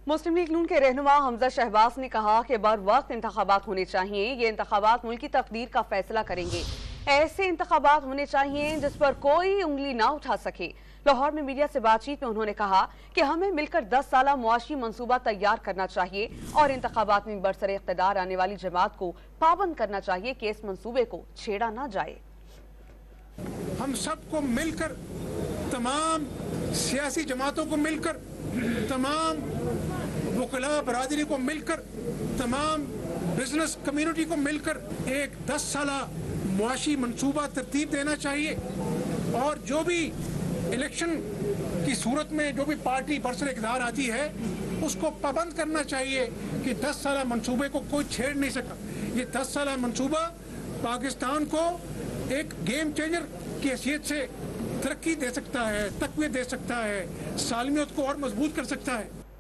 मुस्लिम league नून के रहनुमा हमजा शहबाज ने कहा कि बर वक्त इंतखाबात होने चाहिए। ये इंतखाबात मुल्क की तकदीर का फैसला करेंगे। ऐसे इंतखाबात होने चाहिए जिस पर कोई उंगली ना उठा सके। लाहौर में मीडिया से बातचीत में उन्होंने कहा कि हमें मिलकर 10 साला मुआशी मंसूबा तैयार करना चाहिए और इंतखाबात में बरसरे इख्तिदार आने वाली जमात को पाबंद करना चाहिए कि इस मंसूबे को छेड़ा ना जाए। हम सबको मिलकर, तमाम सियासी जमातों को मिलकर, तमाम वकला बरादरी को मिलकर, तमाम बिजनेस कम्युनिटी को मिलकर एक 10 साला मुआशी मंसूबा तरतीब देना चाहिए और जो भी इलेक्शन की सूरत में जो भी पार्टी बरसरे इक़्तिदार आती है उसको पाबंद करना चाहिए कि 10 साला मंसूबे को कोई छेड़ नहीं सका। ये 10 साला मंसूबा पाकिस्तान को एक गेम चेंजर की हैसियत से तरक्की दे सकता है, तक़वियत दे सकता है, सालमियत को और मजबूत कर सकता है।